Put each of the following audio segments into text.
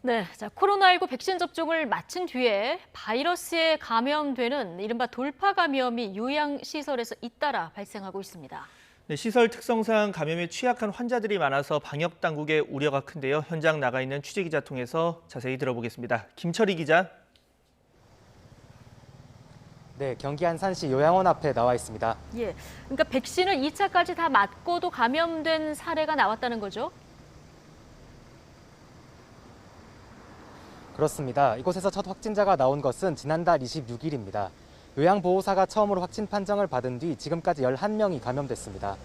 네, 자, 코로나19 백신 접종을 마친 뒤에 바이러스에 감염되는 이른바 돌파 감염이 요양시설에서 잇따라 발생하고 있습니다. 네, 시설 특성상 감염에 취약한 환자들이 많아서 방역 당국의 우려가 큰데요. 현장 나가 있는 취재기자 통해서 자세히 들어보겠습니다. 김철희 기자. 네, 경기 안산시 요양원 앞에 나와 있습니다. 예, 그러니까 백신을 2차까지 다 맞고도 감염된 사례가 나왔다는 거죠? 그렇습니다. 이곳에서 첫 확진자가 나온 것은 지난달 26일입니다. 요양보호사가 처음으로 확진 판정을 받은 뒤 지금까지 11명이 감염됐습니다.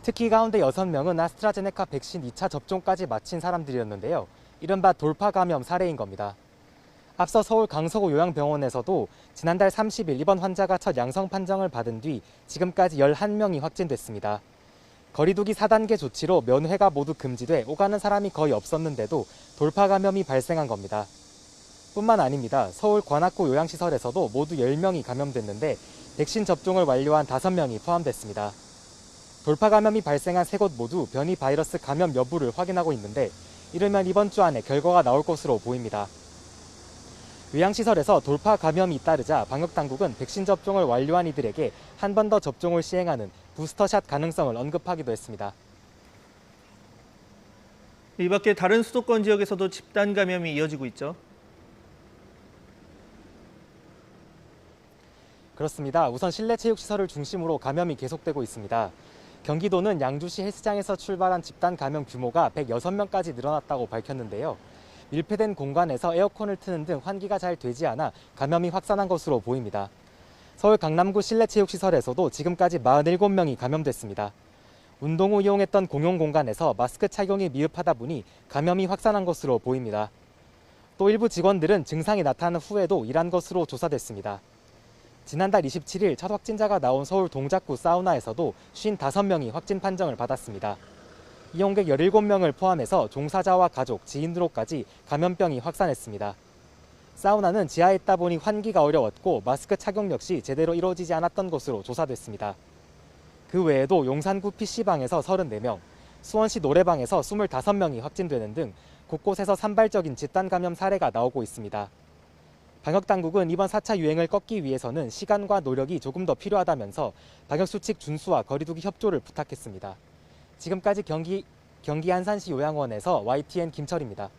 특히 가운데 6명은 아스트라제네카 백신 2차 접종까지 마친 사람들이었는데요. 이른바 돌파 감염 사례인 겁니다. 앞서 서울 강서구 요양병원에서도 지난달 30일 입원 환자가 첫 양성 판정을 받은 뒤 지금까지 11명이 확진됐습니다. 거리두기 4단계 조치로 면회가 모두 금지돼 오가는 사람이 거의 없었는데도 돌파 감염이 발생한 겁니다. 뿐만 아닙니다. 서울 관악구 요양시설에서도 모두 10명이 감염됐는데 백신 접종을 완료한 5명이 포함됐습니다. 돌파 감염이 발생한 3곳 모두 변이 바이러스 감염 여부를 확인하고 있는데 이르면 이번 주 안에 결과가 나올 것으로 보입니다. 요양시설에서 돌파 감염이 잇따르자 방역당국은 백신 접종을 완료한 이들에게 한 번 더 접종을 시행하는 부스터샷 가능성을 언급하기도 했습니다. 이 밖에 다른 수도권 지역에서도 집단 감염이 이어지고 있죠. 그렇습니다. 우선 실내 체육시설을 중심으로 감염이 계속되고 있습니다. 경기도는 양주시 헬스장에서 출발한 집단 감염 규모가 106명까지 늘어났다고 밝혔는데요. 밀폐된 공간에서 에어컨을 트는 등 환기가 잘 되지 않아 감염이 확산한 것으로 보입니다. 서울 강남구 실내체육시설에서도 지금까지 47명이 감염됐습니다. 운동 후 이용했던 공용 공간에서 마스크 착용이 미흡하다 보니 감염이 확산한 것으로 보입니다. 또 일부 직원들은 증상이 나타난 후에도 일한 것으로 조사됐습니다. 지난달 27일 첫 확진자가 나온 서울 동작구 사우나에서도 55명이 확진 판정을 받았습니다. 이용객 17명을 포함해서 종사자와 가족, 지인으로까지 감염병이 확산했습니다. 사우나는 지하에 있다 보니 환기가 어려웠고 마스크 착용 역시 제대로 이루어지지 않았던 것으로 조사됐습니다. 그 외에도 용산구 PC방에서 34명, 수원시 노래방에서 25명이 확진되는 등 곳곳에서 산발적인 집단 감염 사례가 나오고 있습니다. 방역당국은 이번 4차 유행을 꺾기 위해서는 시간과 노력이 조금 더 필요하다면서 방역수칙 준수와 거리두기 협조를 부탁했습니다. 지금까지 경기 안산시 요양원에서 YTN 김철입니다.